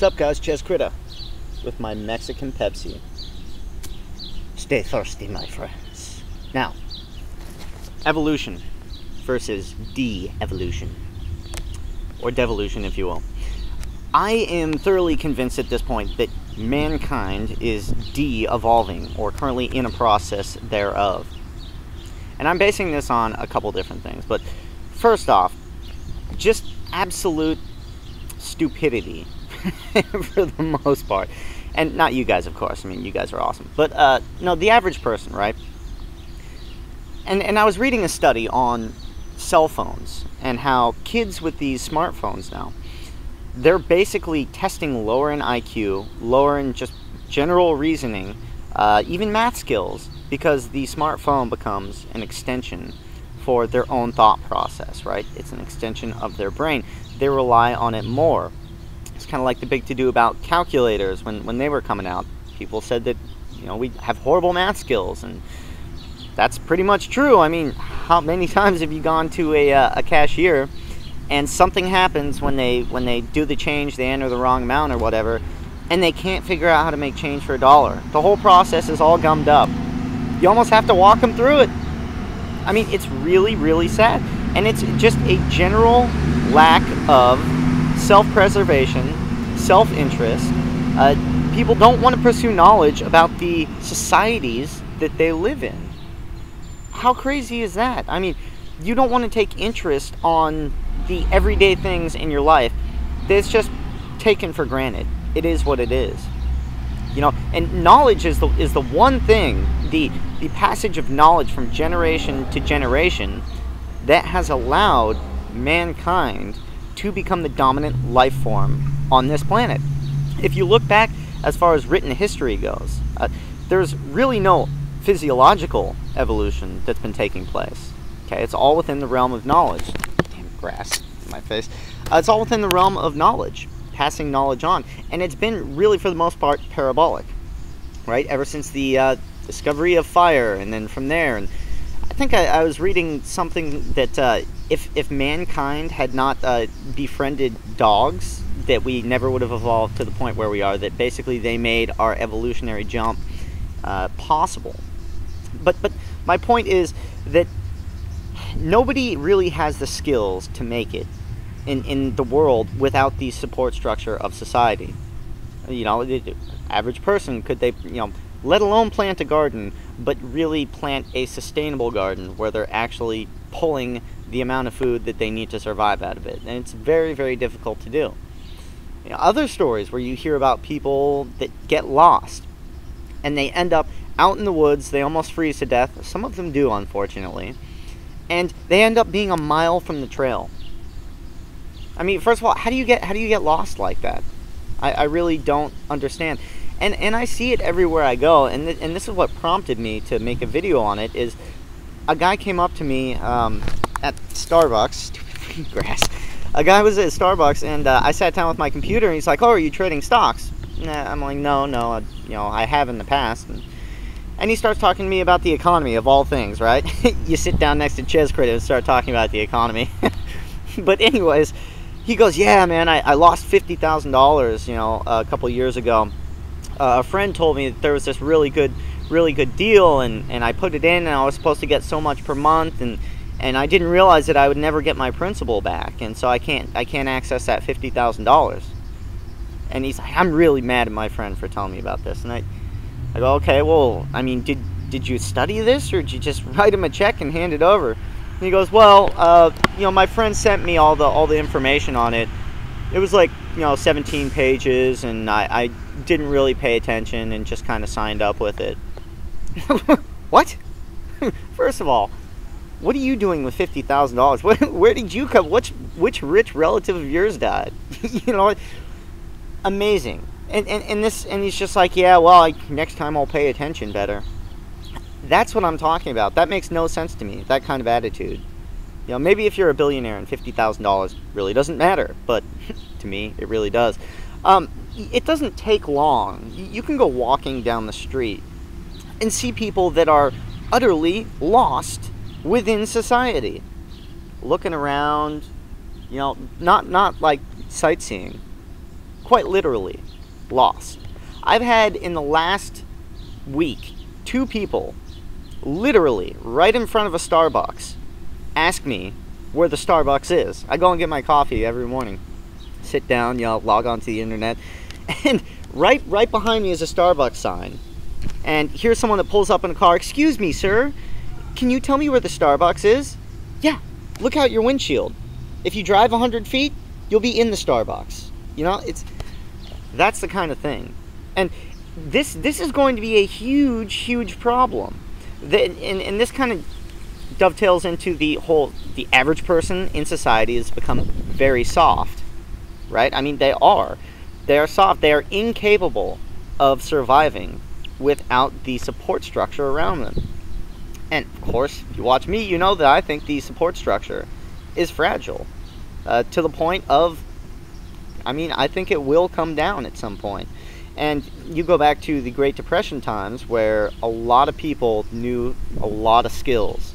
What's up, guys? Ches Critter with my Mexican Pepsi. Stay thirsty, my friends. Now, evolution versus de-evolution, or devolution, if you will. I am thoroughly convinced at this point that mankind is de-evolving, or currently in a process thereof. And I'm basing this on a couple different things. But first off, just absolute stupidity for the most part. And not you guys, of course. I mean, you guys are awesome. But, no, the average person, right? And I was reading a study on cell phones and how kids with these smartphones now, they're basically testing lower in IQ, lower in just general reasoning, even math skills, because the smartphone becomes an extension for their own thought process, right? It's an extension of their brain. They rely on it more. It's kind of like the big to-do about calculators when they were coming out. People said that, you know, we have horrible math skills, and that's pretty much true. I mean, how many times have you gone to a cashier and something happens when they do the change, they enter the wrong amount or whatever, and they can't figure out how to make change for $1? The whole process is all gummed up. You almost have to walk them through it. I mean, it's really, really sad. And it's just a general lack of self-preservation, self-interest. People don't want to pursue knowledge about the societies that they live in. How crazy is that? I mean, you don't want to take interest on the everyday things in your life that's just taken for granted. It is what it is. You know, and knowledge is the one thing, the passage of knowledge from generation to generation that has allowed mankind to become the dominant life form on this planet. If you look back as far as written history goes, there's really no physiological evolution that's been taking place. Okay, it's all within the realm of knowledge. Damn grass in my face. It's all within the realm of knowledge, passing knowledge on, and it's been really, for the most part, parabolic, right? Ever since the discovery of fire, and then from there, and I think I was reading something that if mankind had not befriended dogs, that we never would have evolved to the point where we are, that basically they made our evolutionary jump possible. But my point is that nobody really has the skills to make it in the world without the support structure of society. You know, the average person, could they, you know, let alone plant a garden, but really plant a sustainable garden where they're actually pulling the amount of food that they need to survive out of it? And it's very, very difficult to do. You know, other stories where you hear about people that get lost and they end up out in the woods, they almost freeze to death. Some of them do, unfortunately. And they end up being a mile from the trail. I mean, first of all, how do you get lost like that? I really don't understand. And I see it everywhere I go, and this is what prompted me to make a video on it. Is a guy came up to me at Starbucks. Grass. A guy was at Starbucks, and I sat down with my computer, and he's like, "Oh, are you trading stocks?" Nah, I'm like, no, you know, I have in the past. And he starts talking to me about the economy, of all things, right? You sit down next to Ches Critter and start talking about the economy. But anyways, he goes, "Yeah, man, I lost $50,000, you know, a couple years ago. A friend told me that there was this really good deal, and I put it in, and I was supposed to get so much per month, and I didn't realize that I would never get my principal back, and so I can't access that $50,000. And he's like, "I'm really mad at my friend for telling me about this." And I go, "Okay, well, I mean, did you study this, or did you just write him a check and hand it over?" And he goes, "Well, you know, my friend sent me all the information on it. It was like, you know, 17 pages, and I didn't really pay attention and just kind of signed up with it." What? First of all, what are you doing with $50,000? Where did you come? Which rich relative of yours died? You know, amazing. And he's just like, "Yeah, well, next time I'll pay attention better." That's what I'm talking about. That makes no sense to me, that kind of attitude. You know, maybe if you're a billionaire and $50,000 really doesn't matter, but to me, it really does. It doesn't take long. You can go walking down the street and see people that are utterly lost within society, looking around, you know, not like sightseeing, quite literally lost. I've had in the last week 2 people literally right in front of a Starbucks ask me where the Starbucks is. I go and get my coffee every morning, sit down, log onto the internet, and right behind me is a Starbucks sign. And here's someone that pulls up in a car. Excuse me, sir, can you tell me where the Starbucks is? Yeah, look out your windshield. If you drive 100 feet, you'll be in the Starbucks. That's the kind of thing. And this is going to be a huge problem. And this kind of dovetails into the average person in society has become very soft, right? I mean, they are soft. They are incapable of surviving without the support structure around them. And of course, if you watch me, you know that I think the support structure is fragile, to the point of, I think it will come down at some point. And you go back to the Great Depression times where a lot of people knew a lot of skills.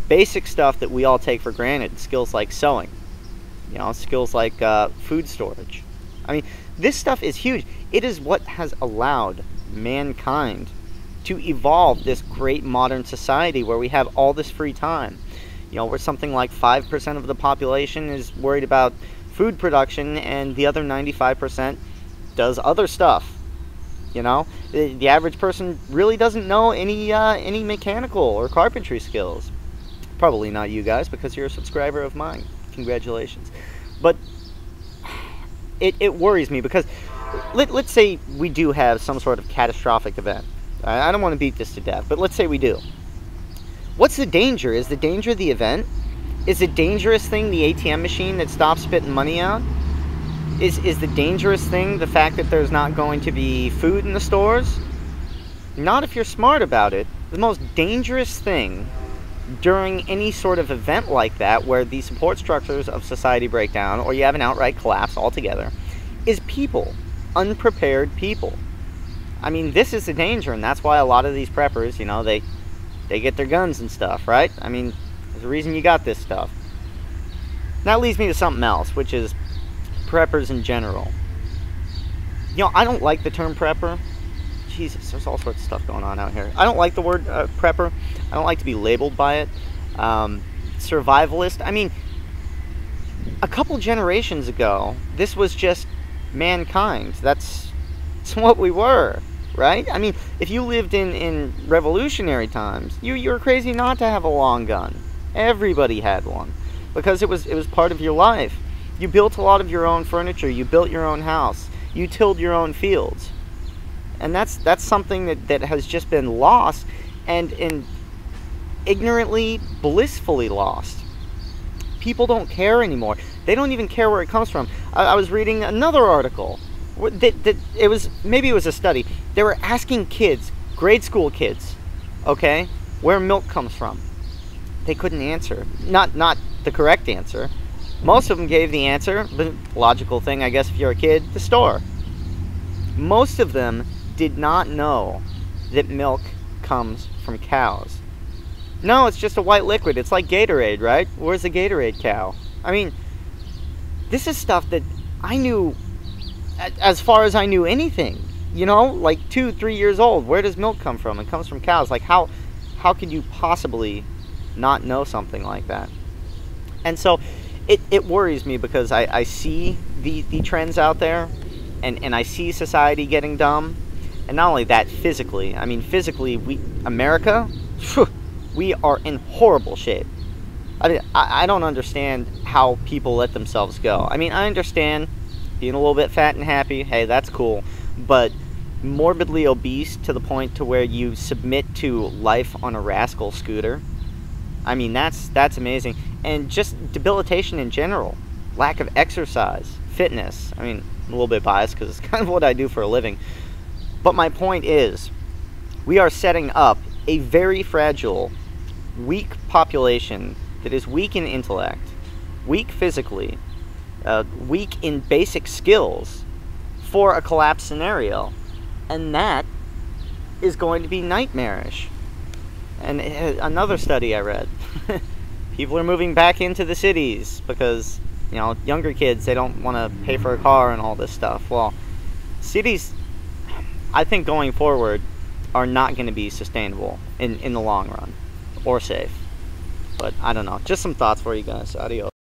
Basic stuff that we all take for granted. Skills like sewing. Skills like food storage. This stuff is huge. It is what has allowed mankind to evolve this great modern society where we have all this free time. Where something like 5% of the population is worried about food production and the other 95% does other stuff. The average person really doesn't know any mechanical or carpentry skills. Probably not you guys, because you're a subscriber of mine. Congratulations. But it worries me, because let's say we do have some sort of catastrophic event. I don't want to beat this to death, but let's say we do. What's the danger? Is the danger the event? Is the dangerous thing the ATM machine that stops spitting money out? Is the dangerous thing the fact that there's not going to be food in the stores? Not if you're smart about it. The most dangerous thing during any sort of event like that, where the support structures of society break down, or you have an outright collapse altogether, is people. Unprepared people. This is the danger, and that's why a lot of these preppers, they get their guns and stuff, right? There's a reason you got this stuff. That leads me to something else, which is preppers in general. I don't like the term prepper. Jesus, there's all sorts of stuff going on out here. I don't like the word prepper. I don't like to be labeled by it. Survivalist. A couple generations ago, this was just mankind. That's what we were, right? If you lived in revolutionary times, you were crazy not to have a long gun. Everybody had one, because it was part of your life. You built a lot of your own furniture. You built your own house. You tilled your own fields. And that's something that has just been lost, and ignorantly, blissfully lost. People don't care anymore. They don't even care where it comes from. I was reading another article. Maybe it was a study. They were asking kids, grade school kids, okay, where milk comes from. They couldn't answer. Not the correct answer. Most of them gave the answer, the logical thing, I guess, if you're a kid, the store. Most of them did not know that milk comes from cows. No, it's just a white liquid. It's like Gatorade, right? Where's the Gatorade cow? This is stuff that I knew as far as I knew anything. Like 2-3 years old. Where does milk come from? It comes from cows. Like, how could you possibly not know something like that? And so it worries me, because I see the trends out there, and I see society getting dumb. And not only that, physically. Physically, America, we are in horrible shape. I don't understand how people let themselves go. I understand being a little bit fat and happy. Hey, that's cool. But morbidly obese to the point to where you submit to life on a rascal scooter. That's amazing. And just debilitation in general. Lack of exercise, fitness. I'm a little bit biased because it's kind of what I do for a living. But my point is, we are setting up a very fragile, weak population that is weak in intellect, weak physically, weak in basic skills for a collapse scenario. And that is going to be nightmarish. And another study I read, people are moving back into the cities because You know, younger kids, they don't want to pay for a car and all this stuff. Well, cities, I think going forward, are not going to be sustainable in the long run or safe. But I don't know. Just some thoughts for you guys. Adios.